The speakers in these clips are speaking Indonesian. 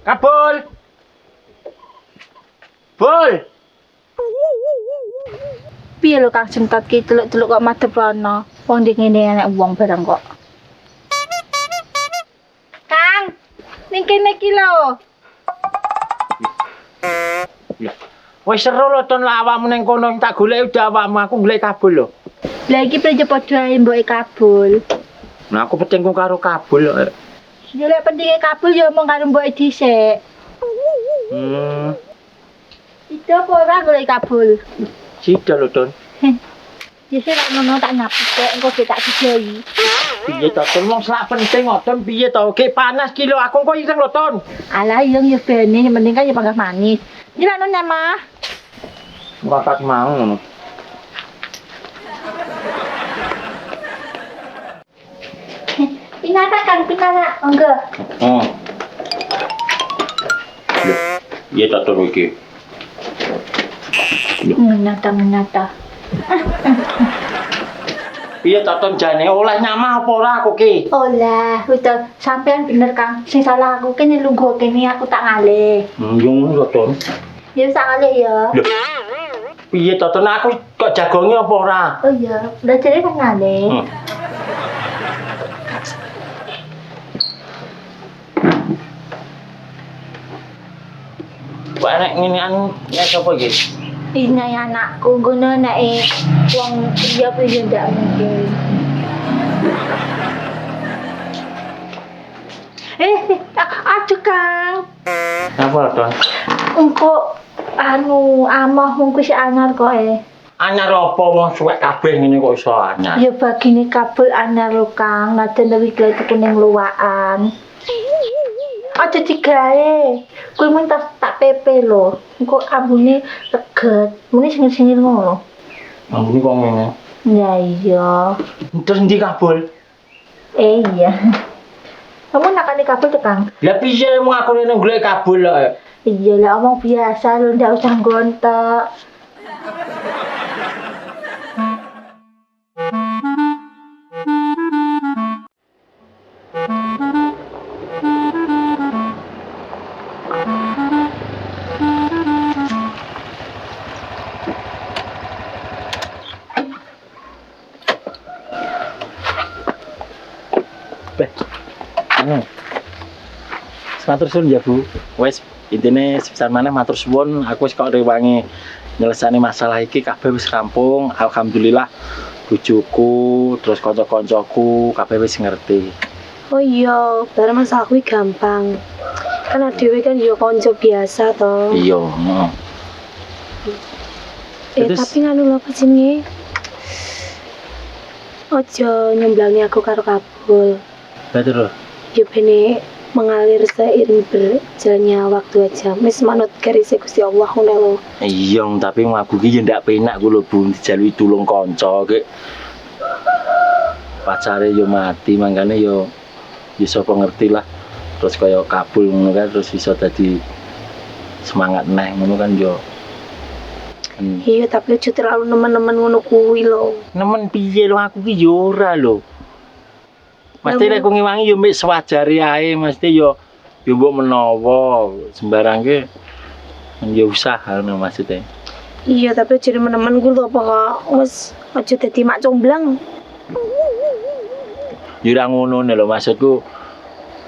Kabul. Bul. Piye lho Kang Sentot ki teluk-teluk kok madhep rono. Wong ndek ngene enek wong barang kok. Kang, ning kene iki lho. Wis seru lho ton lah awakmu ning kono tak goleki udah awakmu aku golek Kabul lho. Lah iki prejo padha ae mboke kabul. Nah aku petingku karo Kabul lho. Ya lek pentinge kabul ya omong karo mboke dhisik. Itu apa ora golek kabul? Sida lho ton. Ya sik lek ngono tak nyapu kek engko ge tak dijoyi. Piye to ton wong sak penting kok ton piye to ge panas ki lho aku kok ireng lho ton. Alah iya ya bene mending kan ya panggah manis. Iki lek nang mah. Wakat mau ngono. Pinata Kang, pinata. Monggo. Oh. Iya tak terus iki. Menata. Piye tak ton jane oleh nyamah apa ora aku ki? Olah, udah sampean bener Kang. Sing salah aku kene lungguh kene aku tak ngalih. Yo ngono ton. Ya sak ngalih ya. Lho. Piye to ton aku kok jagonge apa ora? Oh iya, udah jadi kan ngalih. Kok enek ngene anu nek sapa iki? Ini anakku ngono nek wong iya apa ya ndak mungkin. Aduh Kang. Apa ton? Engko anu amah mung wis anyar kok Anyar apa wong suwek kabeh ngene kok iso anyar? Ya bagine kabel anyar lho Kang, naden luwih glek kuning luwakan. Aja digawe. Kuwi mung tak pepe lho. Engko ambune reget. Muni singir-singir ngono. Ambune kok ngene. Ya iya. Terus ndi Kabul? Iya. Kamu nakani kabel tuh Kang? Lah piye mung aku rene golek Kabul kok. Iya lah omong biasa lho, ndak usah gontok. Matur suwun ya Bu. Wes intine sebesar maneh matur suwun aku wis kok rewangi nyelesaikan masalah iki kabeh wis rampung. Alhamdulillah bojoku terus kanca-kancaku kabeh wis ngerti. Oh iya, barang masalah kuwi gampang. Kan dhewe kan yo kanca biasa to. Iya, Terus- Tapi nganu lho apa jenenge? Ojo nyemblangi aku karo Kabul. betul. Yo bene mengalir seiring berjalannya waktu aja. Wis manut garis Gusti Allah ngono lho. Iya, tapi aku ki yo ndak penak ku lho Bu dijalui tulung kanca ki. Pacare yo mati mangkane yo sapa ngerti lah. Terus kaya Kabul ngono kan terus iso dadi semangat neh ngono kan yo. Iya, tapi ojo terlalu nemen-nemen ngono kuwi lho. Nemen piye lho aku ki yo ora lho. Mesti nek ngewangi yo mek sewajare ae mesti yo mbok menawa sembarang ki yo usaha ngono maksudnya. Iya, tapi ojo nemen-nemen ku lho apa wis ojo dadi mak comblang. Yo ora ngono lho maksudku.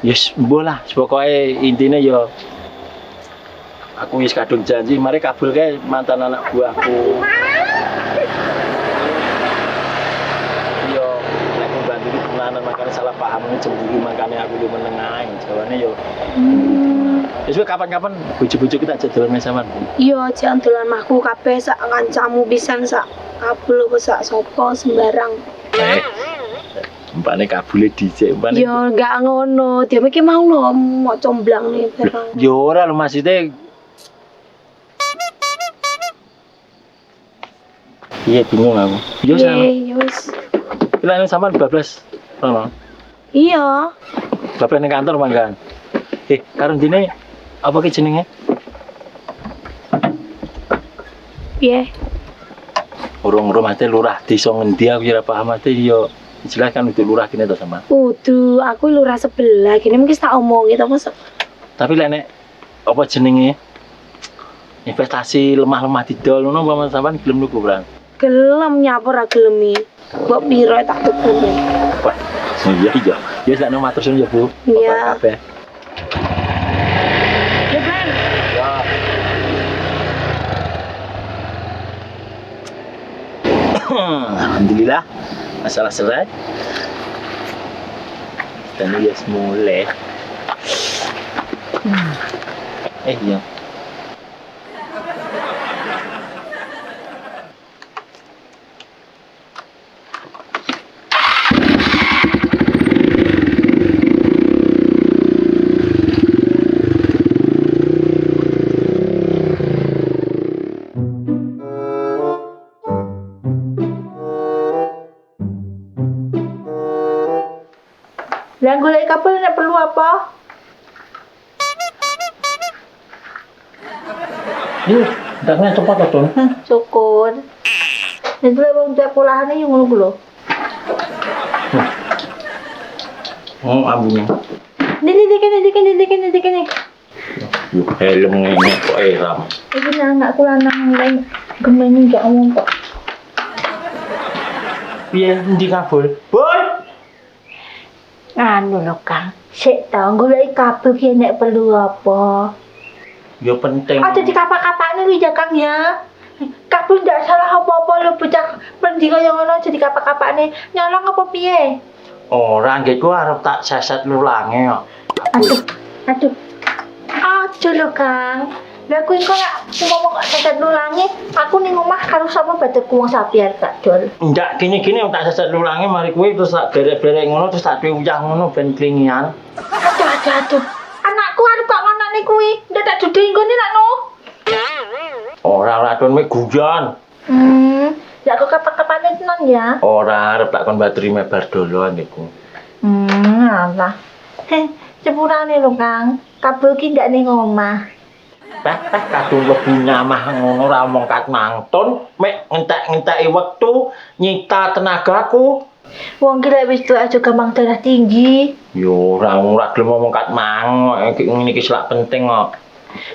Yes, mbuh lah, pokoke intine yo aku wis kadung janji mari Kabul kae mantan anak buahku. Yo nek bantu iki tenanan makane salah paham cemburu makane aku yo meneng ae jawane yo. Wis kapan-kapan bojo-bojo kita jadolan sampean. Iya, jangan dolan mahku kabeh sak kancamu pisan sak Kabul apa sak sapa sembarang. Mbane Kabule dhisik mbane. Ya enggak ngono, dia mikir mau lho mau comblang nih barang. Yo ora lho maksudnya. Iya bingung aku. Yo sama. Iya, wis. Pilane sampean bablas. Ono. Iya. Bablas ning kantor manggan. Karo dene apa ki jenenge? Piye? Urung-urung mate lurah desa ngendi aku ora paham mate yo. Jelas kan udah lurah kene to sama. Kudu aku lurah sebelah, gini mungkin tak omongi to Mas. Tapi lek nek apa jenenge? Investasi lemah-lemah didol ngono apa sampean gelem niku, Bang? Gelem nyapa ra gelemi. Mbok piro tak tukune. Wah, iya iya. Ya sak nang matur suwun ya, Bu. Iya. Kabeh. Ya, Bang. Ya. Alhamdulillah masalah selesai. Dan ya mulai. Iya. Lah golek kabel nek perlu apa? Yuk, ndaknya cepat to, Don. Syukur. Nek golek wong tak polahane yo ngono ku lho. Oh, ambune. Ini kene. Yuk, helm ngene kok eram. Iki anakku lanang lain gemeni gak ngomong kok. Piye ndi kabul? Boy. Anu lho Kang, sik ta golek kabel ki nek perlu apa? Ya penting. Ada di kapak-kapaknya lu ya Kang ya. Kabel ndak salah apa-apa lho bocah pendi kaya ngono jadi kapak-kapakne nyolong apa piye? Ora nggih ku arep tak seset lulange kok. Aduh. Aja lho Kang. Lah kuwi kok ngomong kok seset lulange, aku ning omah karo sapa baterku wong sapi arep tak dol. Ndak gini-gini tak seset lulange mari kuwi terus tak berek-berek ngono terus tak uyah ngono ben klingian. Aduh. Anakku arep kok ngonane kuwi, ndak tak dudu nggone nakno. Ora Don mek guyon. Ya kok kapak-kapakne tenan ya. Ora arep tak kon bateri mebar dolo anggeku. Alah. Sepurane lho Kang, kabel ki ndak ning omah. Peh kadung lebu nyamah ngono ra omong kat mangton mek ngentek-ngenteki wektu nyita tenagaku. Wong ki lek wis tuwa aja gampang darah tinggi. Yo ora gelem ngomong kat mang iki ngene iki selak penting kok.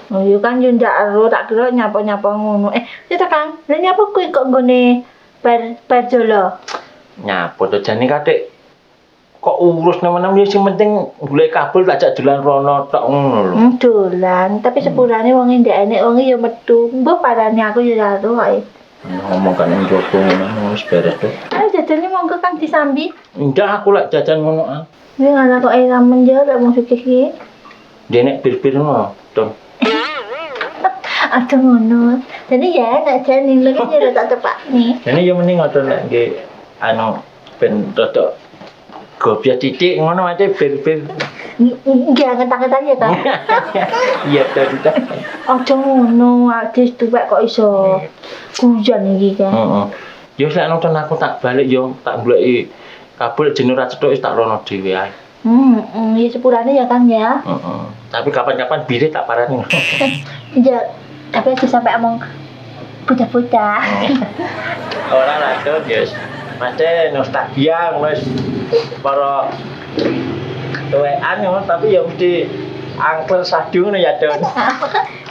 Oh yo kan yo ndak ero tak kira nyapa-nyapa ngono. Cita Kang, lha nyapa kuwi kok nggone bar jolo. Nyapa to jane katik kok urus nemen-nemen ya sing penting golek kabel tak jak dolan rono tok ngono lho. Dolan, tapi sepurane wong ndek enek wong yo metu. Mbah parane aku yo karo ae. Ngomong kan ning jopo ngono wis beres to. Ayo jajane monggo Kang disambi. Enggak aku lek jajan ngono ah. Ini ana kok ramen yo lek wong sugih iki. Dene bir-bir ngono, Don. Aduh ngono. Jadi ya nek jane lagi yo tak tepak nih. Dene yo mending ngono nek nggih anu ben rodok gobiah titik ngono ae bir-bir. Nggih ngetang-ngetang ya Kang. Iya to. Aja ngono, adis tuwek kok iso guyon iki kan. Heeh. Yo lek nonton aku tak balik yo tak goleki kabel jeneng ra cethuk wis tak rono dhewe ae. Ya sepurane ya Kang ya. Heeh. Tapi kapan-kapan bire tak parani. Ya, tapi aja sampai omong bocah-bocah. Ora lah to, Yes. Mate nostalgia wis para tuwekan ngono tapi ya mesti angker sadu ngono ya, Don.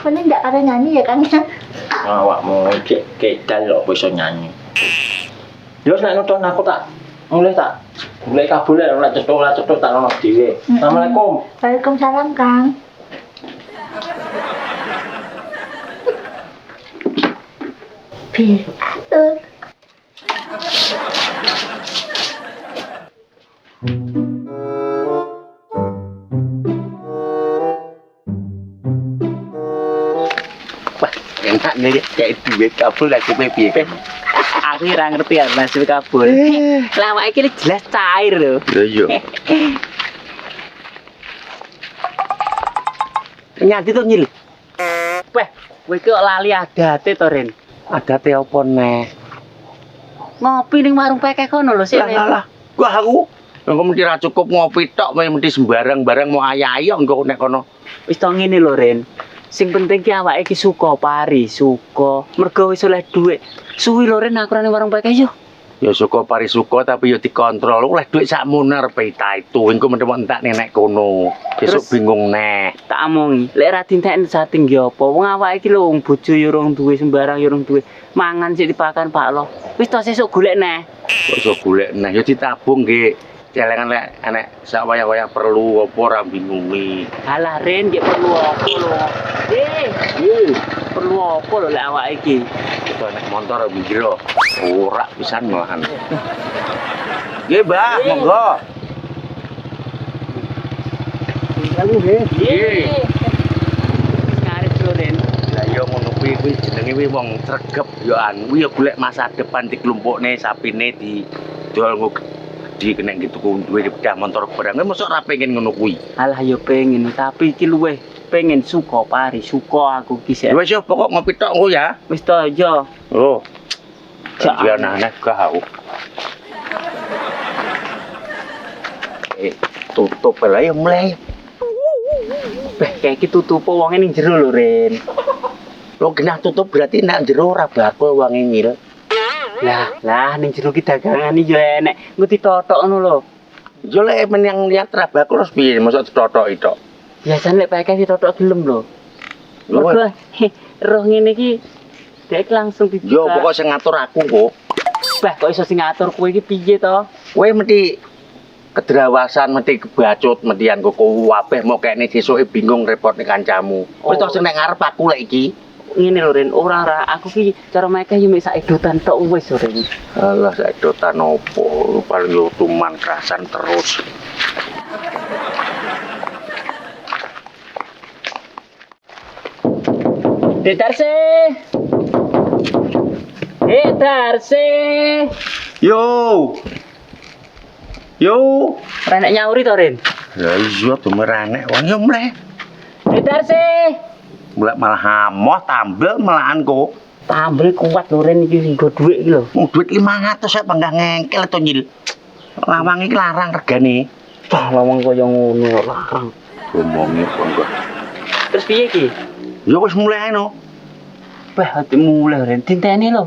Mending ndak karo nyanyi ya Kang ya. Awakmu cek kedal kok iso nyanyi. Yo nek nonton aku tak mulai tak golek kabel nek cetok tak ono dhewe. Assalamualaikum. Waalaikumsalam Kang. Bir. Enak nih kayak duit kabel aku piye kan. Aku ora ngerti ya nasib kabul. Lah awake iki jelas cair lho. Iya. Nyanti to nyil. Weh, kowe iki kok lali adate to, Ren. Adate apa neh? Ngopi ning warung pekek kono lho sik. Lah. Gua aku engko mesti ra cukup ngopi tok, mesti sembarang-barang mau ayai kok engko nek kono. Wis to ngene lho, Ren. Sing penting ki awake iki suka pari, suka. Mergo wis oleh dhuwit. Suwi lho Ren aku ning warung pekek yo. Ya suka pari suka tapi ya dikontrol. Oleh duit sakmono arepe ta itu. Engko mentek entek nek kono. Besok Terus? bingung neh. Tak omongi, lek ra dintekne sating ki apa? Wong awake iki lho wong bojo ya urung duwe sembarang ya urung duwe. Mangan sik dipakan Pak Lo. Wis to sesuk golek neh. Kok iso golek neh ya ditabung nggih. Celengan lek enek sak wayah-wayah perlu apa ora bingungi. Halah Ren, ki perlu apa lho? Perlu apa lho lek awake iki? Itu nek motor mikir ora pisan malahan. Nggih, Mbak, monggo. Nggih. Ngarep lho Ren. Lah ya ngono kuwi jenenge kuwi wong sregep ya anu ya golek masa depan dikelompokne sapine di dol nggo di kena gitu ku duwe sepeda motor barang mosok ora pengen ngono kuwi. Alah yo pengen tapi iki luweh pengen suka pari, suka aku ki sik. Wis yo pokok ngopi tok engko ya. Wis to yo. Oh. Cak. Dia anak kau. Tutup lah ya mulai. Kayak iki tutup wonge ning jero lho Ren. Lo genah tutup berarti nak jero ora bakul wangi ngil. Lah ning jero ki dagangan iki yo enek engko ditotok ngono lho. Yo lek men yang lihat ra bakul terus piye mosok ditotok itu. Biasane lek pakai ditotok gelem lho. Mergo roh ngene iki dek langsung dibuka. Yo pokok sing ngatur aku kok. Bah kok iso sing ngatur kowe iki piye to? Kowe mesti kedrawasan mesti kebacut median kok kabeh mau kene sesuke bingung repot ning kancamu. Wis to sing nek ngarep aku lek iki. Ngene lho Ren, ora aku ki cara maeke yo mek sak edotan tok wis Ren. Alah sak edotan opo paling yo tuman kerasan terus. Darse. Darse. Yo. Yo. Ora nek nyauri to Ren. Ya iya tumerane wong yo mleh. Darse. Mulai malah hamoh tambel malahan kok. Tambel kuat lho Ren iki nggo dhuwit iki lho. Duit 500 saya bangga ngengkel to nyil. Lawang iki larang regane. Wah, lawang kaya ngono kok larang. Omongi bangga. Terus piye iki? Ya wis mulai no. Bah, ati mulai Ren dinteni lho.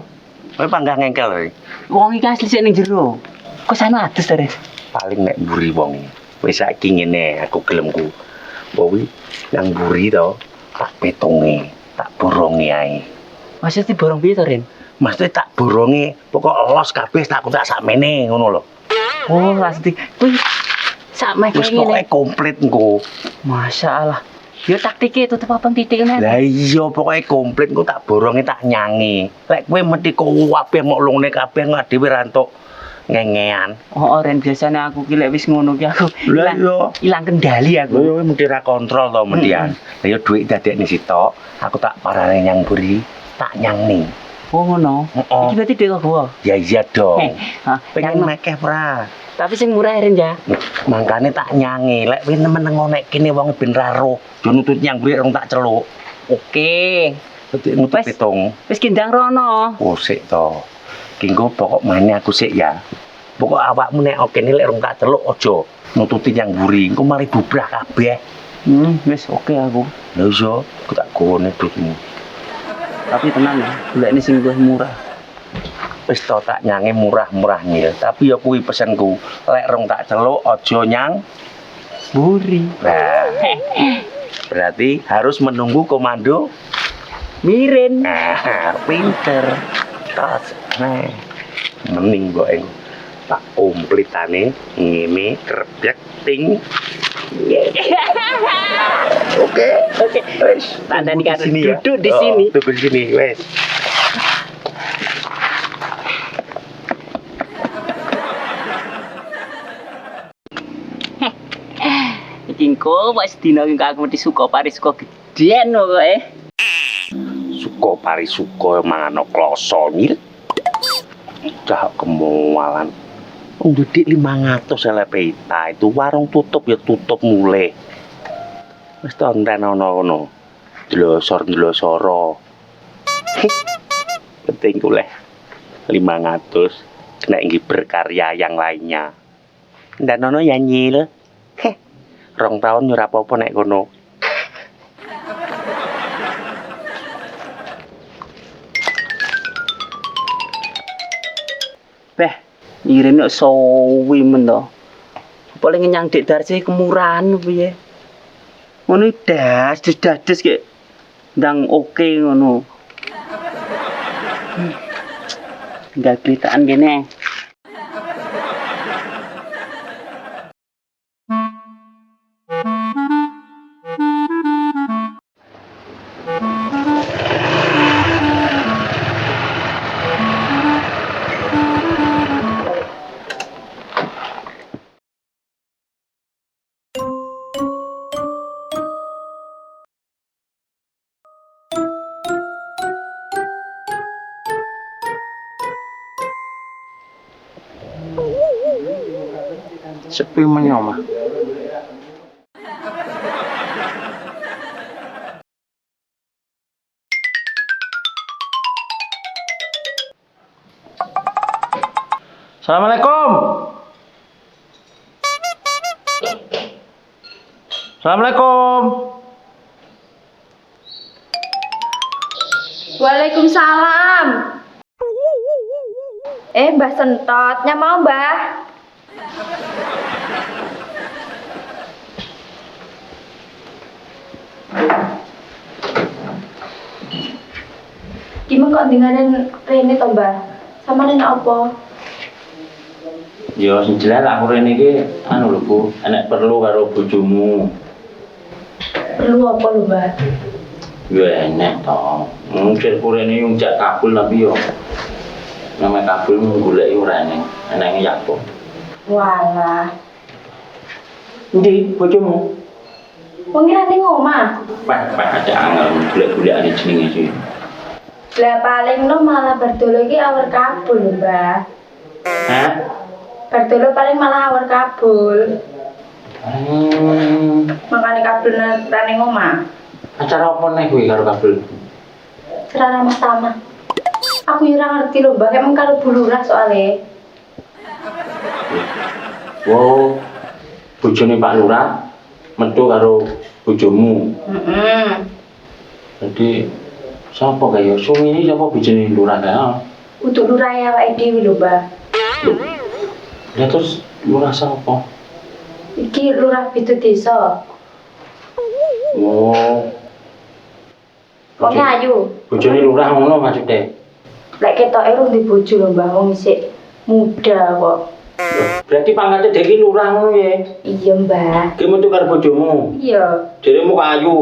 Kowe bangga ngengkel. Wong iki asli sik ning jero. Kok sana adus to Ren? Paling nek mburi wong iki. Wis saiki ngene aku gelemku. Bowi yang mburi to tak petonge, tak borongi ae. Maksudnya borong piye to Ren? Mesti tak borongi, pokok los kabeh tak kontak sakmene ngono lho. Oh, pasti. Kuwi sak mek Wis ngene. pokoke komplit engko. Masyaallah. Yo taktike tutup abang titik men. Lah iya pokoke komplit engko tak borongi tak nyangi. Lek kowe mesti kabeh mok lungne kabeh engko dhewe ra entuk ngengean. Oh, Ren biasane aku ki lek wis ngono ki aku Lah iya. ilang kendali aku. Lho mesti ra kontrol to median. Lah ya dhuwit dadekne sitok, aku tak parane nyang buri, tak nyangni. Oh ngono. Heeh. Iki berarti dhek gua. Ya iya dong. Ha, Pengen mekeh ora. tapi sing murah Ren ya. Mangkane tak nyangi, lek kowe nemen ngonek kene wong ben ra roh, jo nutut nyang buri rong tak celuk. Oke. Dadi nutut Wes. pitung. Wis kindang rono. Oh sik to. Kinggo pokok mane aku sik ya. Pokok awakmu nek okene lek rong tak celuk aja nututi nyang buri, engko mari bubrah kabeh. Wis oke aku. Lha iso, aku tak gone duitmu. Tapi tenang ya, golekne sing luwih murah. Wis to tak nyange murah-murah nyil, tapi ya kuwi pesenku, lek rong tak celuk aja nyang Buri. Nah, berarti harus menunggu komando. Mirin. Nah, pinter. Tas. Nah, mending kok tak komplitane ngene krebyek ting. Oke. Oke. Wes, Tandani tunggu kan di sini ya. duduk di Oh, sini. Tunggu di sini, wes. Iki engko wis dina iki aku mesti suka pari suka gedean pokoke. Suka pari suka mangan kloso nyil. Cah kemualan. Ndudik 500 LPita itu warung tutup ya tutup mulai. Wis to enten ana ngono. Dlosor-dlosoro. Penting ku leh 500 kena ingin berkarya yang lainnya. Ndak ono ya nyil. 2 tahun nyura apa-apa nek kono. Beh, Irene kok sowi men to. Paling nyang Dik Darsi kemurahan piye. Ngono das ki ndang oke ngono. Enggak kelitaan gini. Sepi menyoma. Assalamualaikum. Assalamualaikum. Waalaikumsalam. Mbah Sentot, nya mau Mbah? Gimana kok dengarin Rene to Mbah? Sama nenek apa? Yo sing jelas aku rene iki anu lho Bu, enek perlu karo bojomu. Perlu apa lho Mbah? Yo enek to. Mungkin kurene yo njak kabul tapi yo nama kabul goleki ora enek. Enake Yakob. Walah, Endi bojomu? wong ngira ning omah. Pak ada angel golek-golekane jenenge iki. Lah paling no malah berdolo iki awar kabul lho Mbah. Hah? Berdolo paling malah awar kabul. Makane kabul nang ning omah. Acara apa nek kuwi karo kabul? Serana Mas Tama. Aku yo ora ngerti lho Mbah, emang karo bulurah soalnya. Wow, bojone Pak Lurah metu karo bojomu. Jadi sapa kaya sumini sapa bojone Lurah kaya? Untuk lurah ya awake dhewe lho Mbah. Ya terus Lurah sapa? Iki lurah Pitu Desa. Oh. Wong ayu. Bojone Lurah ngono maksude. Lek ketoke rung di bojo lho Mbah, wong isih muda kok. Berarti pangkate dhewe Lurah ngono ya. Iya Mbah. Ki metu karo bojomu. Iya. Deremu kok ayu.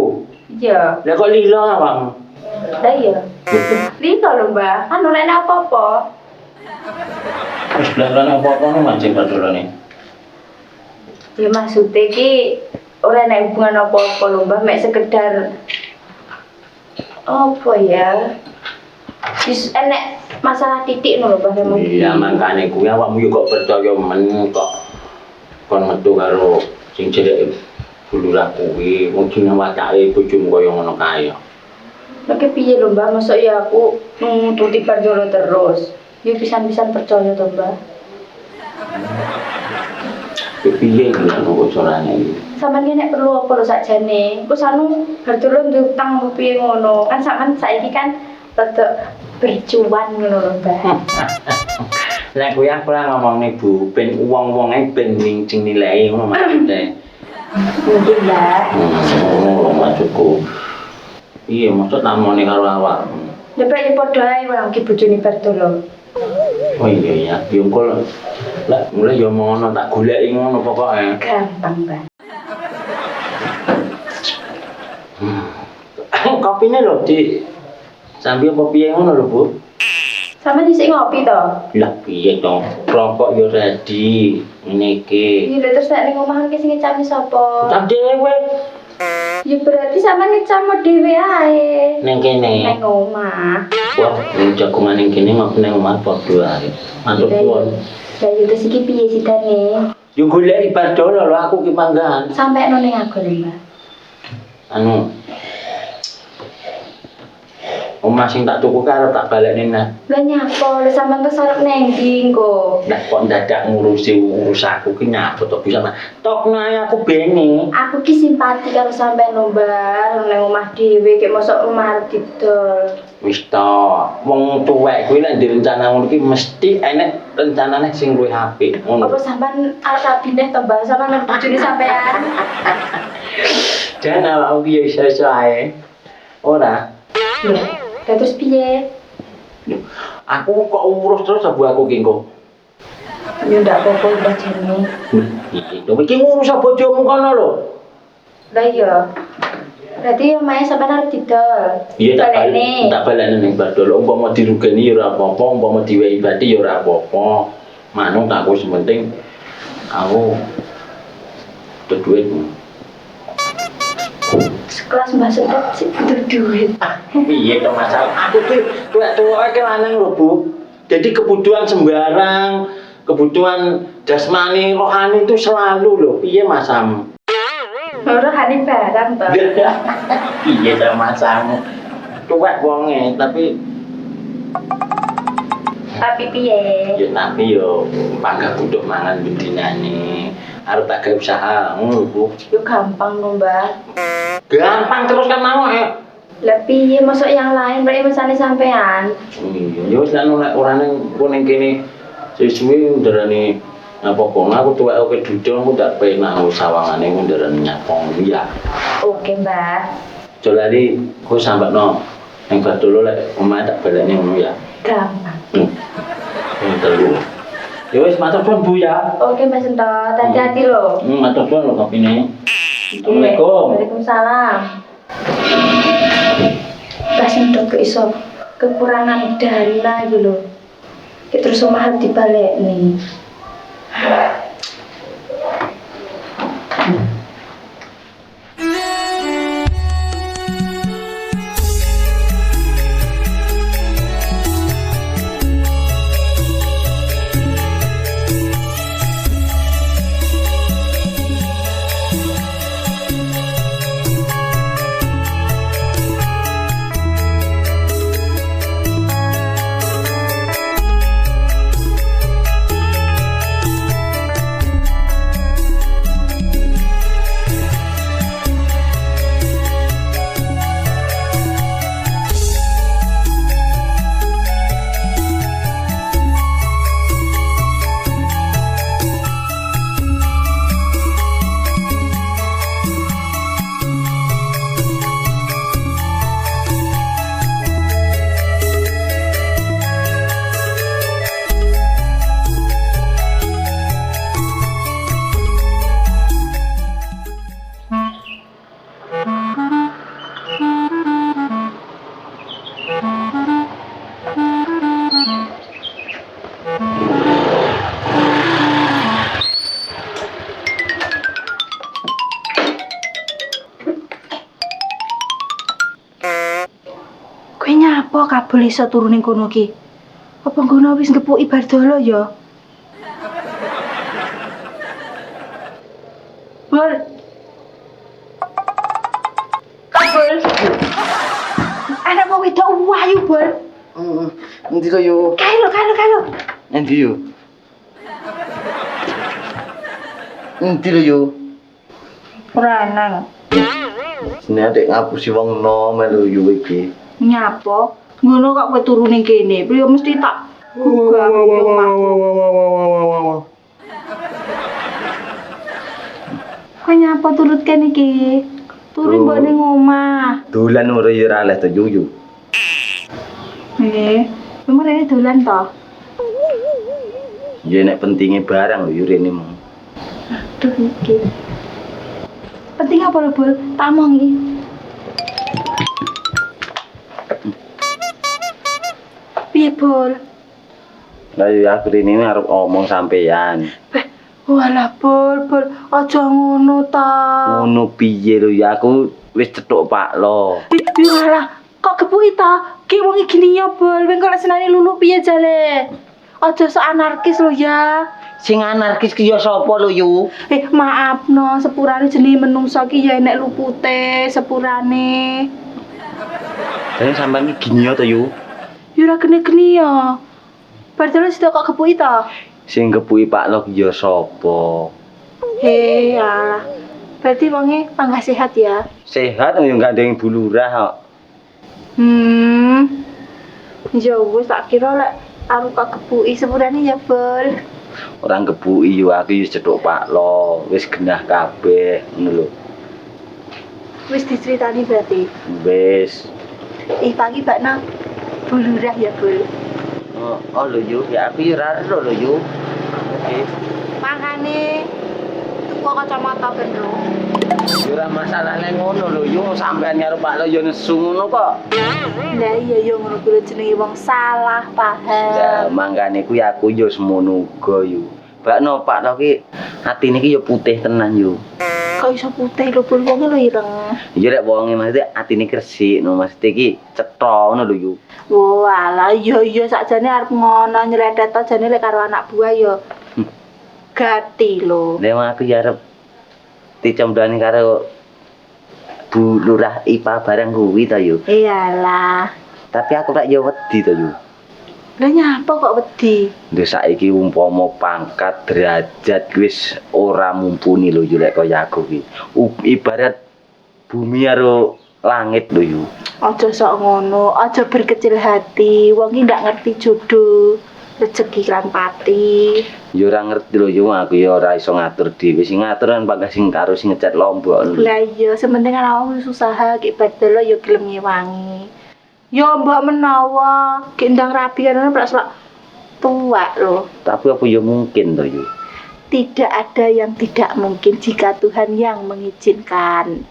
Iya. Lah kok lila awakmu? Lah iya. Lito lho Mbah, kan ora enak apa-apa. Wis blas-blasan apa-apa ngono mancing padolane. Ya maksudnya ki ora enak hubungan apa-apa lho Mbah, mek sekedar apa ya? Wis enek masalah titik lho Mbah memang. Iya mangkane kuwi awakmu yo kok percaya men kok kon metu karo sing jelek Lurah kuwi wong jeneng wacake bojomu kaya ngono kae. Nek piye lho Mbah, mosok ya aku nututi Bardolo terus. Ya pisan-pisan percaya to Mbah. Piye iki ngono carane iki? Sampeyan ki nek perlu apa lho sakjane? Engko sanu Bardolo nduk utang apa piye ngono. Kan sampean saiki kan rada bercuan ngono lho Mbah. Lah kuwi aku ora ngomongne Bu, ben wong-wonge ben sing nilai ngono maksude. Mungkin Mbah. Ngono maksudku. Iya, maksud namane karo awak. Ya bae padha ae wae iki bojone Bardolo. Oh iya ya, yo engko lah mulai yo ngono tak goleki ngono pokoke. Gampang, Mbah. Kopine lho, Dik. Sambil apa piye ngono lho, Bu? Sampeyan isih ngopi to? Lah piye to? Rokok yo ready. Ngene iki. Iya, terus nek ning omah ki sing ngecami sapa? Cam dhewe Ya berarti sampeyan ngecamo dhewe ae. ning kene. Ning omah. Wah, ning jagongan ning kene ngopi ning omah padha ae. Matur suwun. Lah yo terus iki piye sidane? Yo goleki Bardolo lho aku ki panggan. Sampai ning aku lho, Mbah. Anu omah sing tak tuku karo tak balekne nah. Lah nyapa, lah sampean tuh sarep neng ndi engko? Nah kok dadak ngurusi aku ki nyapa to bisa mah. Tok nae aku bene. Aku ki simpati karo sampean lho, Mbak. Nang omah dhewe kek mosok omah arep didol. Wis to, wong tuwek kuwi nek direncana ngono ki mesti enek rencanane sing luwih apik. Ngono. Apa sampean arep kabineh to, Mbak? Sampean nang bojone sampean. Jan awakmu piye iso-iso ae. Ora. Lho, terus piye? Aku kok urus terus abu aku ki engko. Ya ndak apa-apa Mbak Jeni. Iki to iki ngurus bojomu kono lho. Lah iya. Berarti omahe sampean arep didol. Iya Balekne. tak balekne ning Badolo umpama dirugeni ya ora apa-apa, umpama diwehi bati ya ora apa-apa. Manung tak aku sementing aku tuh duit. Sekelas Mbak Sedap sih butuh duit. Piye to masalah? Aku tuh tuwek-tuwek lanang lho, Bu. Jadi kebutuhan sembarang, kebutuhan jasmani, rohani itu selalu lho. Piye masamu? Ora hani barang to. Piye to masamu? Tuwek wonge, tapi Piye? ya tapi yo panggah butuh mangan bendinane. Arep tak gawe usaha ngono lho, Bu. Yo gampang lho, Mbak. Gampang terus kan mau Lah piye mosok yang lain berarti mesane sampean? Iya, ya wis lan nek ora ning kene sesuk ndarani apa kono aku tuwek oke dudul aku tak penak sawangane ndarani nyapong ya. Oke, Mbak. Jolali kok sambakno ning Badolo lek omahe tak balekne ngono ya. Gampang. Yang telu. Ya wis matur suwun Bu ya. Oke, Mbak Sento, hati-hati lho. Matur suwun lho kopine. Oke. Waalaikumsalam. Mbak Sento kok iso kekurangan dana iki lho. Ki terus omah dibalekne. Kowe nyapa kabel iso turu ning kono ki? Apa ngono wis ngepuki Badolo ya? Bol. Kabel. Anak mau wedok wayu, Bol. Endi to yo? Kailo. Endi yo? Endi lho yo? Ora nang. Sini adek ngapusi wong nom lho yo iki. Nyapa? Ngono kok kowe turu ning kene. Priyo mesti tak gugah yo omahku. Kowe nyapa turut kene iki? Turu mbok ning omah. Dolan ora yo ora leh to yuyu. Nggih. Memang rene dolan to? Ya nek pentinge barang lho yo rene mong. Aduh iki. Penting apa lho, Bol? Tak omongi. Piye, Bol? Lah yo aku rene arep omong sampean. Walah, Bol, aja ngono ta. Ngono piye lho ya aku wis cethuk Pak lo. Walah, kok kepuki ta? Ki wong iki gini ya, Bol. Wong kok senani lulu piye jale? Aja sok anarkis lho ya. Sing anarkis ki ya sapa lho yu? Maaf no, sepurane jenenge menungso ki ya enek lupute, sepurane. Jadi sampean iki gini to yu. Yo ora geni-geni ya. Padahal sida kok kepuki ta. Sing kepuki Pak Lok ya sapa? He, alah. Berarti wonge panggah sehat ya. Sehat ya enggak ada yang bulurah kok. Ya wis tak kira lek aku kok kepuki sepurane ya, Bol. Orang kepuki yo aku wis cethuk Pak Lok, wis genah kabeh ngono lho. Wis diceritani berarti. Wis. Pagi bakna bulurah ya, Bol. Oh lho yu, ya aku yo ora ero lho yu. Oke. Makane tuku kacamata gendro. Yo ora masalah nek ngono lho yu, sampean karo Pak Lok yo nesu ngono kok. Lah iya yo ngono kuwi jenenge wong salah Lah paham. mangkane kuwi aku yo semono uga yu. Bakno Pak Lok ki atine ki yo putih tenan yu. Kok iso putih lho, Bol, wonge lho ireng. Iya rek wonge maksudnya atine gresik no maksudnya ki cetha ngono lho yu. Walah, iya sakjane arep ngono nyredet to jane lek karo anak buah yo. Gati lho. Nek aku ya arep dicomblani karo Bu Lurah IPA barang kuwi to yu. Iyalah. Tapi aku tak yo wedi to yu. Lah nyapa kok wedi? Ndek saiki umpama pangkat derajat wis ora mumpuni lho yu lek kaya aku ki. Ibarat bumi karo langit lho yu. Aja sok ngono, aja berkecil hati. Wong iki ndak ngerti jodoh, rezeki lan pati. Ya ora ngerti lho yu aku ya ora iso ngatur dhewe. Sing ngatur kan pangkat sing karo sing ngecat lombok. Lah iya, sementing kan awakmu wis usaha ki badhe yo gelem ngewangi. Yo mbok menawa ki ndang rabi kan plak tuwek lho. Tapi apa ya mungkin to yu. Tidak ada yang tidak mungkin jika Tuhan yang mengizinkan.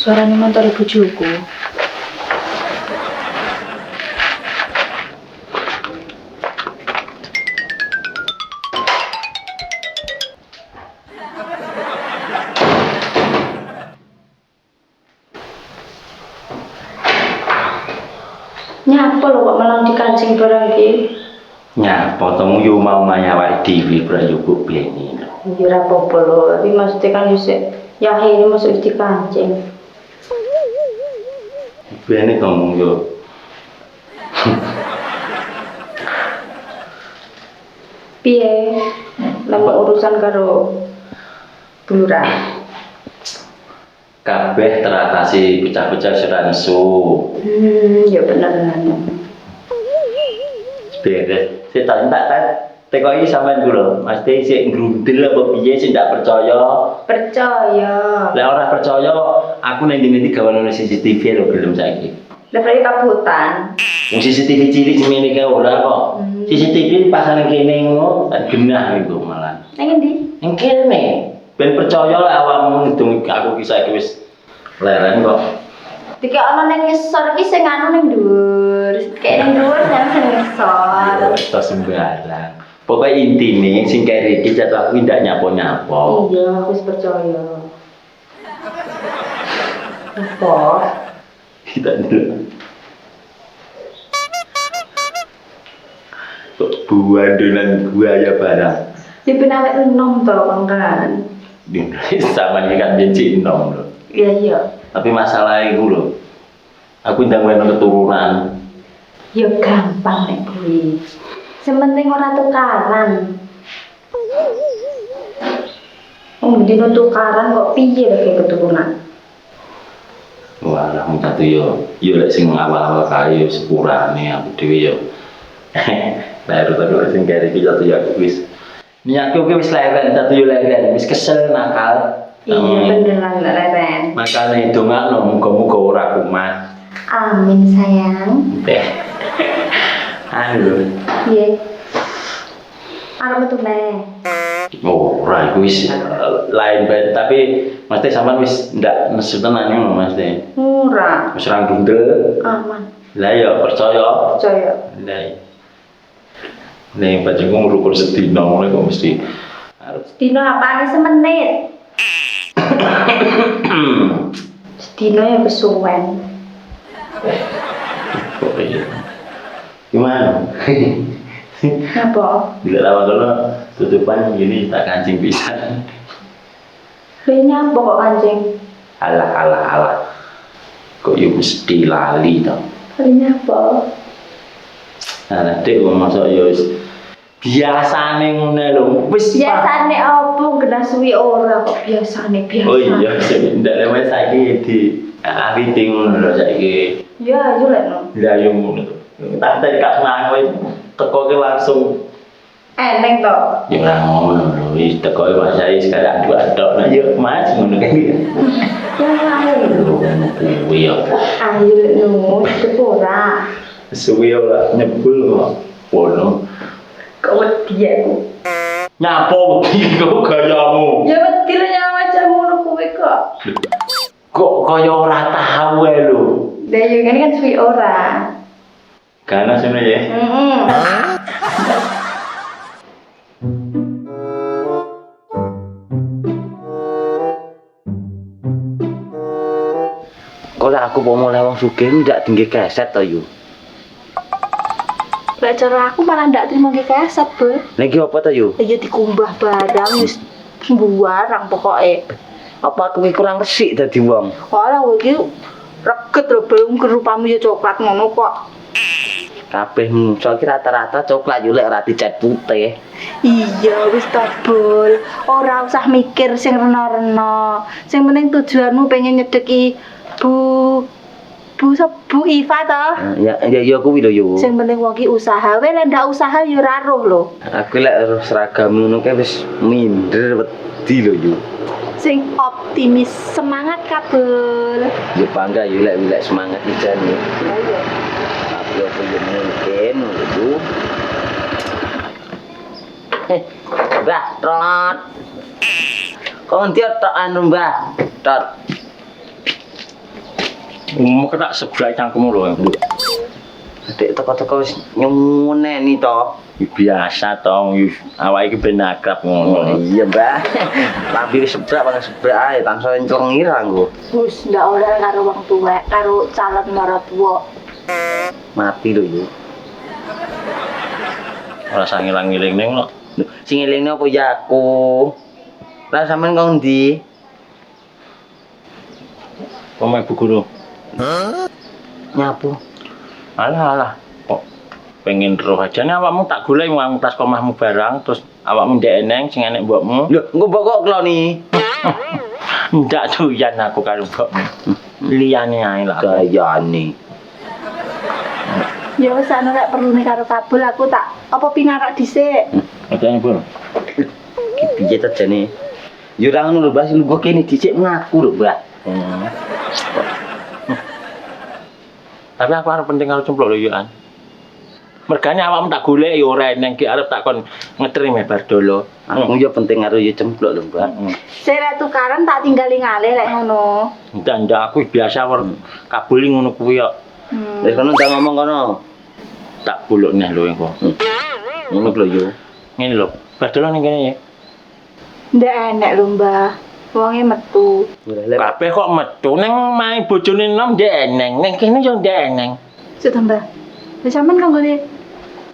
Suaranya motor bojoku. Nyapa lho kok malah dikancing barang iki? Ya, potong yu mau manyawak dhewe bro yu kok beni. Ya ora apa-apa lho, tapi maksudnya kan wis ya ini masuk dikancing. Beni ngomong yo. Piye? Lama urusan karo Bulurah. Kabeh teratasi pecah-pecah sudah nesu. Ya bener. Beres. Saya tak tekoki sampean dulu. Mesti sik ngrundel apa piye sih ndak percaya. Percaya. Lah ora percaya aku nang ndi gawe CCTV lho gelem saiki. Lah berarti kabutan. Wong CCTV cilik sing ngene iki ora kok. CCTV pasang kene ngono tak genah iku malah. Nang endi? Ning kene ben percaya lah awakmu ngedung aku ki saiki wis leren kok. Dikekno ning ngisor iki sing anu ning dhuwur. Kayak ning dhuwur nang sing ngisor. Wis ta sembarang. Pokoke intine sing kere iki jatuh aku ndak nyapo-nyapo. Iya, aku wis percaya. Apa? Kita dulu. Kok buah dolan buaya barang. Di penawet enom to kan. Di sama ini kan benci nom lho. Iya. Tapi masalah itu lho. Aku ndang weno keturunan. Ya gampang nek kuwi. Sementing ora tukaran. Wong dino tukaran kok piye lek keturunan? Wah, lah satu yo lek sing awal-awal kae sepurane aku dhewe yo. Baru terus sing kare iki jatuh ya wis. Niatku ki wis leren, jatuh yo leren, wis kesel nakal. Iya beneran leren. Makane dongakno muga-muga ora kumat. Amin sayang. Anu. Iya. Arep metu neh. Oh, ora iku wis lain bae, tapi mesti sampean wis ndak nesu tenan ngono mesti. Ora. Wis ra ndundel. Aman. Lah ya percaya. Percaya. Lah. Nek pancen ngurukur sedina ngono kok mesti arep Dino apane semenit? Sedino ya kesuwen. Kok iya. Gimana? Apa? Tidak lama kalau tutupan gini tak kancing bisa. Ini apa kok kancing? Alah. Kok ya mesti lali tau. Ini apa? Nah, nanti masuk ya wis biasane ngono lho. Wis Biasane apa kena suwi ora kok biasane biasa. Oh iya, ndak lewat saiki di awiti ngono lho saiki. Ya, yo lek no. Lah yo ngono to. Tak tadi gak senang kowe teko ke langsung Eneng to. ya ora ngono lho. Wis teko Mas Sai sekarang aduk-aduk. Nah yo Mas ngono kan. Ya ayo. Lho kuwi yo. Ayo lek no, teko ora. Suwi ora nyebul kok. Wono. Kok wedi aku. Nyapo iki kok gayamu. Ya wedi lho ya macam ngono kowe kok. Kok kaya ora tahu ae lho. Lah yo kan suwi ora. Ganas ngono ya. Heeh. Kok aku mau mulai wong sugih ndak tinggi keset to yu. Lek cara aku malah ndak terima ki keset, Bel. Lagi apa to yu? Ya dikumbah barang wis sembarang pokoke. Apa aku iki kurang resik dadi wong? Ora kowe iki reget lho belum rupamu ya coklat ngono kok. Kabeh menungso iki rata-rata coklat yo lek ora dicat putih. Iya wis tebel. Ora usah mikir sing rena-rena. Sing penting tujuanmu pengen nyedeki Bu Iva to. Ya kuwi lho yo. Sing penting wong iki usaha. Kowe lek ndak usaha ya ora roh lho. Aku lek ero seragam ngono kae wis minder wedi lho yo. Sing optimis, semangat kabel. Ya bangga yo lek semangat ijan yo. Ayo. Tapi apa yo mungkin lho. Mbah, trot. Kok ntia tok anu Mbah? Tot. Mau kena sebelah cangkemmu lho. Adik teko-teko wis nyumuneni to. Biasa tong awake iki ben akrab ngono. Iya, Mbah. Lambi wis sebrak paling sebrak ae tansah enclengir aku. Wis ndak oleh karo wong tuwek, karo calon maratuwa. Mati lho yo. Ora sang ilang-iling ning lho. Sing elingne apa ya aku? Lah sampean kok ndi? Pemain buku lho. Nyapu. Alah. Kok pengen roh aja nih awakmu tak golek wong tas komahmu barang terus awakmu ndek eneng sing enek mbokmu. Lho, engko mbok kok kloni. Ndak doyan aku karo mbokmu. Liyane ae lah. Gayane. Ya wis anu lek perlu nih karo kabel aku tak apa pinarak dhisik. Katanya pun. Ki piye to jane? Yo ora ngono lho, Mbah, lu kok kene dhisik ngaku lho, Mbah. Tapi aku arep penting karo cemplok lho yo an. Mergane awakmu tak golek yo ora eneng ki arep tak kon ngetrim bar dolo. Aku yo penting karo yo cemplok lho, Mbah. Sik lek tukaran tak tinggali ngalih lek ngono. Ndak aku biasa kabel ngono kuwi kok. Wis kono ndak ngomong kono. Tak buluk neh lho engko. Ngono lho yo. Ngene lho, bar dolo ning kene ya. Ndak enek lho, Mbah. Wonge metu. Kabeh kok metu ning mae bojone nom ndek eneng, ning kene yo ndek eneng. Sik to, Mbah. Wis sampean kok golek.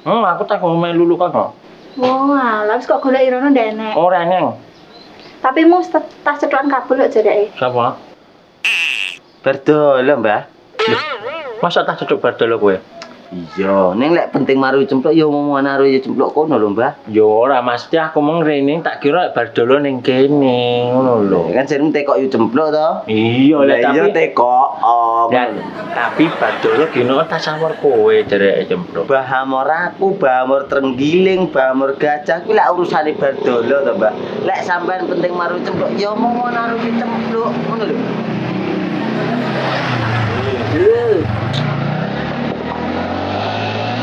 Aku tak ngomong lulu kono. Wong alah wis kok golek irono ndak enek. Ora eneng. Tapi mu tas cetukan kabel kok jedake. Sapa? Berdolo, Mbah. Masa tak cedok bar dolo kowe? Iya, ning lek penting maru cemplok yo ngomongan karo yo cemplok kono lho, Mbah. Yo ora mesti aku mung rene tak kira bar dolo ning kene ngono lho. Kan jeneng tekok yo cemplok to. Iya lek tapi tekok. Dan tapi bar dolo kene tasawur kowe dereke cemplok. Bahamor aku, bahamor trenggiling, bahamor gajah kuwi lek urusane bardolo to, Mbak. Lek sampean penting maru cemplok ya omong karo cemplok ngono lho.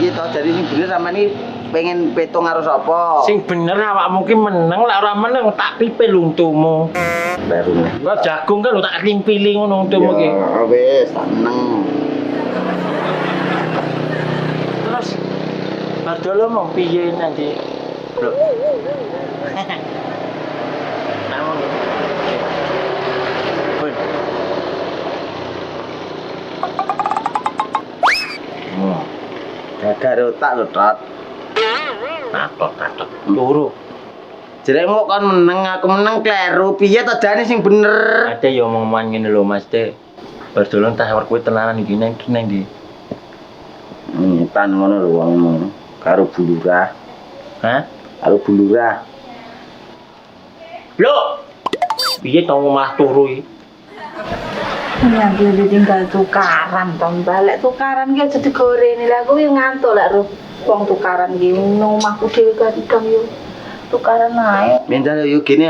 Iya to, jadi sing bener sampean iki pengen petung karo sapa? Sing bener awakmu ki meneng lek ora meneng tak pipil untumu. Baru. Kok jagung kan lho tak limpili ngono untumu ki. Ya wis, seneng. Terus bar dolo mau piye nanti? Bro. Namun. Pun. Gagal otak lho, Tot. Tatot. Loro. Jerek mau kon meneng, aku meneng kleru. Piye to jane sing bener? Ada yo omongan ngene lho Mas Teh. Berdolan tas awak kowe tenanan iki nang ndi? Tan ngono lho wong ngono. Karo bulurah. Hah? Karo bulurah. Lho. Piye to malah turu iki? Yang dia tinggal tukaran, Tom. Balik tukaran ki aja digoreni. Lah aku yo ngantuk lek ro wong tukaran ki nang omahku dhewe kadang yo tukaran ae. Minta yo gini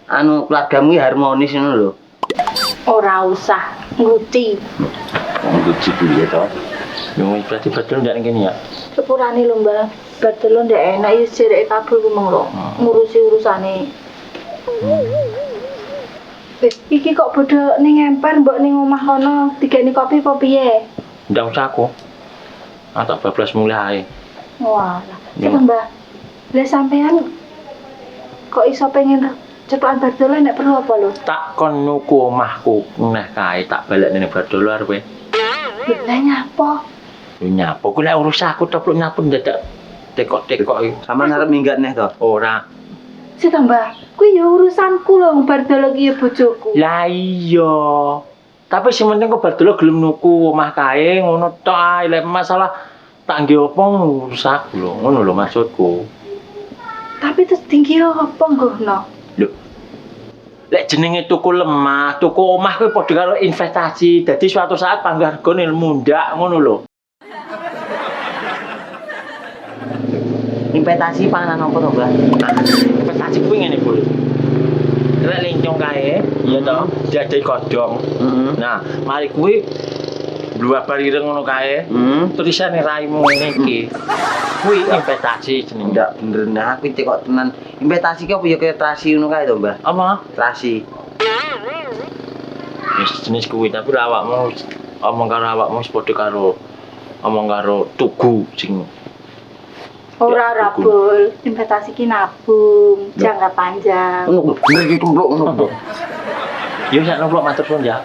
anu keluargamu harmonis ngono lho. Ora usah nguti. Wong lucu piye to? Yo berarti betul ndak ngene ya. Sepurane lho, Mbak. Badelo ndak enak yo jereke kabul ku mong lho. Ngurusi urusane. Iki kok bodho ning emper mbok ning omah kono digeni kopi apa piye? Ndak usah aku. Tak bablas mulai. Walah. Coba Mbak. Lah sampean kok iso pengen cepetan badolo nek perlu apa lho? Tak kon nuku omahku neh kae tak balekne ning Badolo arep. Lah nyapa? Yo nyapo ku lek urus aku toplok nyapu dadak tekok-tekok iki. Sampeyan arep minggat neh to? Ora. Si Mbak, kuwi ya urusanku lho badolo ki ya bojoku. Lah iya. Tapi sing penting kok Badolo gelem nuku omah kae ngono tok ae. Lek masalah tak nggih apa ngurus aku lho. Ngono lho maksudku. Tapi terus tinggi apa nggono? Lho. Lek jenenge tuku lemah, tuku omah kuwi padha karo investasi. Dadi suatu saat panghargane mundak ngono lho. Investasi panganan apa to, Mbak? Investasi kuwi ngene, Bul. Lek lencong kae, iya to, diadai kodong. Nah, mari kuwi dua bari ireng ngono kae. Tulisane raimu ngene iki. Kuwi investasi jenenge. Ndak bener nah aku iki kok tenan. Investasi ki apa ya kaya trasi ngono kae to, Mbak? Apa? Trasi. Wis jenis kuwi tapi lek awakmu omong karo awakmu wis padha karo omong karo tugu sing Ora Bul, investasi ki nabung jangka panjang. Ngono bener iki kumpluk ngono. yo sak nomplok matur suwun ya.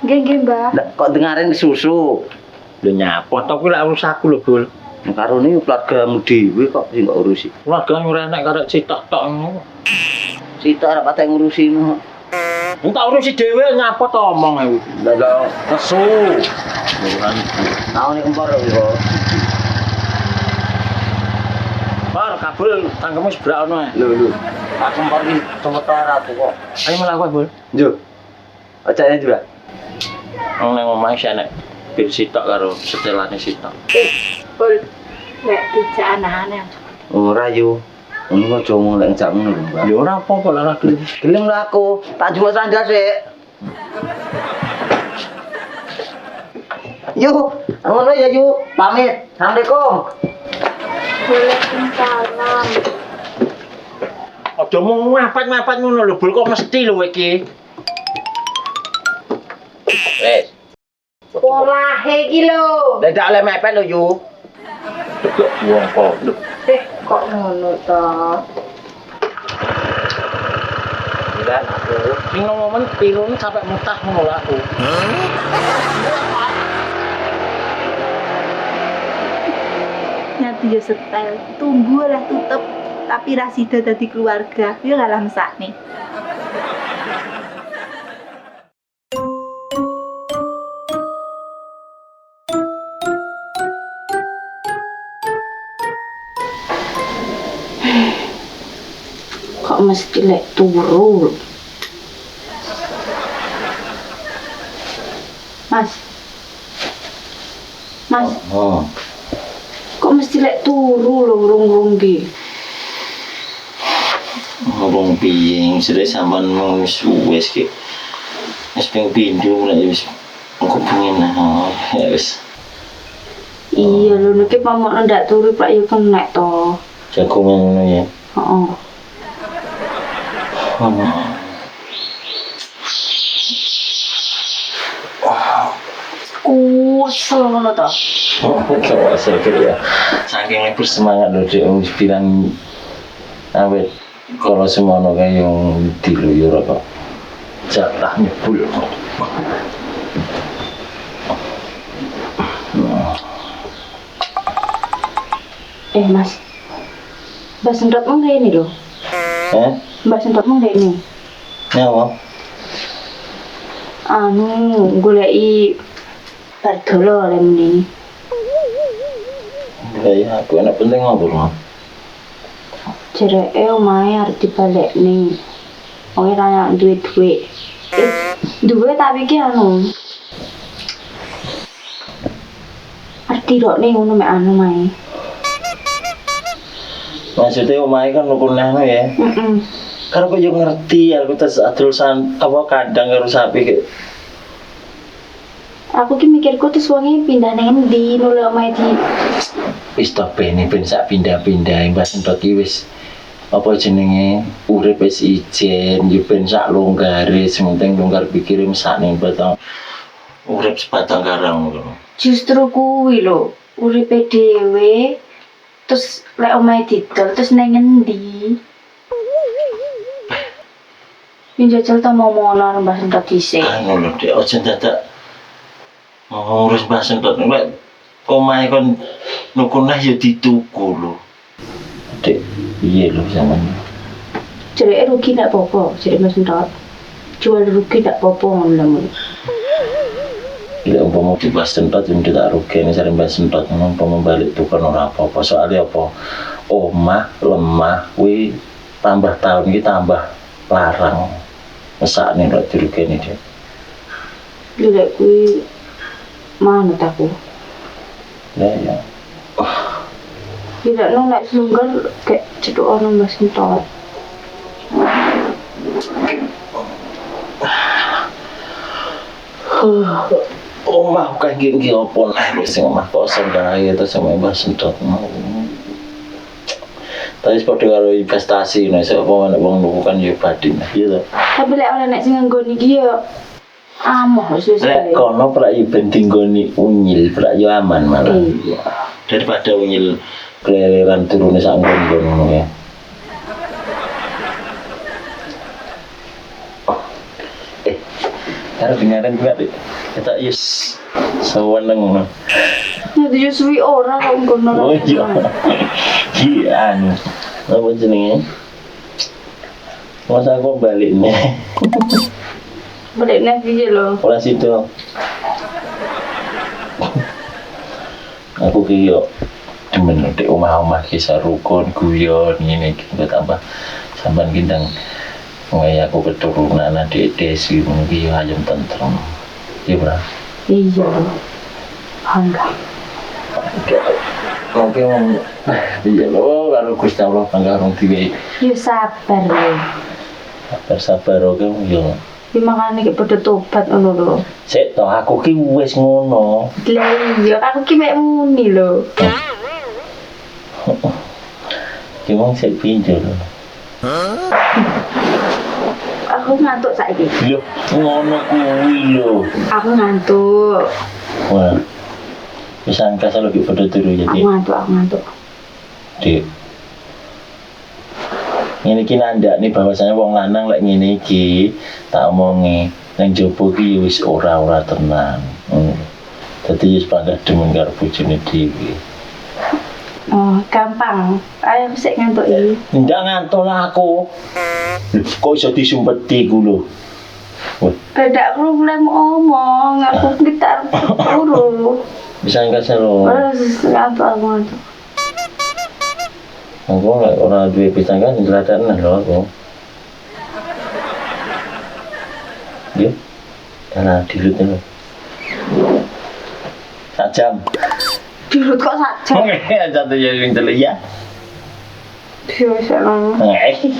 Nggih, Mbak. Lah kok dengarin susu. Lho nyapo to kuwi lek urus aku lho, Bul. Karo ini keluargamu dhewe kok sing kok urusi. Keluarga ora enek karo sitok tok ngono. Sitok arep patek ngurusi ngono. Tak urusi dhewe nyapo to omong aku. Lah Kesu. Bukan. taune kempor kok. Bar kabel tangkemu sebrak ono ae. Lho. Pak kempor iki cemeto ora tuh kok. Ayo malah kowe, Bul. Yo. Acane juga. Wong nang omahe sik enek bir sitok karo setelane sitok. Bul. Lek dijak anane. Ora yo. Ngono kok aja ngomong lek ngejak ngono lho, Mbak. Ya ora apa-apa lah ora gelem. Gelem lah aku. Tak jumuk sandal sik. Yuk, ngono ya yuk. Pamit. Assalamualaikum. Waalaikumsalam. Aja mung ngapet-ngapet ngono lho, Bul kok mesti lho iki. Wes. Polahe iki lho. Dadak oleh mepet lho yuk. Kok wong kok. Kok ngono to? Dan aku sing momen pirun sampai mutah ngono lho aku. Nanti yo setel, tunggu lah tutup. Tapi Rasida dadi keluarga, yo ngalah mesakne. Kok mesti lek turu? Mas. Oh. Kok mesti lek turu lho urung-urung ki? Ngomong piye sudah sampean mau wis ki. Wis ping pindho lek wis engko pengen ya wis. Iya lho nek pamok ndak turu Pak yo kenek to. Jagongan ngono ya. Heeh. Kusel ngono to. Coba saya kira saking bersemangat loh dia bilang awet kalau semono kayak yang diluyur apa jatah nyebul Mas. Mbak Sentot mong rene lho. Mbak Sentot mong rene. Nyawa. Anu, goleki Bardolo le muni. Ya, aku enak penting ngobrol. Jereke omahe arep dibalekne. Wong ora duwe-duwe. Duwe tapi ki anu. Arti rokne ngono mek anu mae. Maksudnya omahe kan rukun anu ya. Karena aku juga ngerti, aku terus terusan apa kadang karo sapi kayak Aku ki mikirku terus wonge pindah nang endi nulih omahe di wis to ben sak pindah-pindah Mbak Sentot iki wis apa jenenge urip wis ijen yo ben sak longgare sementing longgar pikire mesane batang urip sebatang karang ngono. justru kuwi lho, uripe dhewe terus lek omahe didol terus nang endi? Pinjajal ta momono karo Mbah Sentot dhisik. Anu lho Dek, aja dadak ngurus Mbah Sentot nek omahe kon nukunah ya dituku lho. Dek, piye lho sampeyan? Jereke rugi ndak apa-apa, jereke Mbah Sentot. Jual rugi ndak apa-apa ngono lho. Bila umpama di Mbah Sentot yang tidak rugi ini sering Mbah Sentot umpama balik tukar ora apa-apa soalnya apa omah lemah kuwi tambah tahun iki tambah larang mesakne lek dirugeni dia. Lek kuwi manut aku. Lah ya. Tidak nang nek selunggar kayak cedok ono Mbah Sentot. Omah kan iki opo nah wis sing omah kosong kae terus sama Mbah Sentot. Tapi seperti kalau investasi, nih saya apa nek wong nuku kan ya badin, iya toh. Tapi lek ora nek sing nggoni iki ya amoh wis. Lek kono prak yo ben dinggoni unyil, prak yo aman malah. Iya. Daripada unyil keleleran turune sak nggon ngono ya. Harus dengaran juga deh. Kita yes seweneng ngono. Nanti justru ora kok ngono. Oh iya. Iya anu. Apa jenenge? Masa aku balik nih. Balik nang piye lho? Ora situ. Aku ki yo demen nek omah-omah kisah rukun guyon ngene iki tambah sampean gendang ngaya aku keturunan adik desi mungkin ayam tentrem iya bro Iya bangga oke iya lo kalau Gusti Allah bangga orang tiga ya sabar lho sabar oke yo ya makanya kayak pada tobat ngono lho sik toh aku ki wis ngono lah iya aku ki mek muni lho gimana sik pinjol aku ngantuk saiki lho ngono kuwi lho aku ngantuk wah bisa angka selalu pada turu jadi aku ngantuk Dik ngene iki nandak nih bahwasanya wong lanang lek ngene iki tak omongi nang jopo ki wis ora tenan. Dadi wis bangga demen karo bojone dhewe. oh gampang ayo sik ngantuk iki Ndak ngantuk lah aku. Kok iso disumpeti ku lho. beda aku mulai ngomong aku gitar turu Bisa angka selo. ngantuk aku ngantuk Aku lek ora duwe pisangkan jeladanan lho aku. Yo. Karena dilut lho. Sak jam. dirut kok saja Oke, jatuh jadi yang telu ya. biasa lah Oke.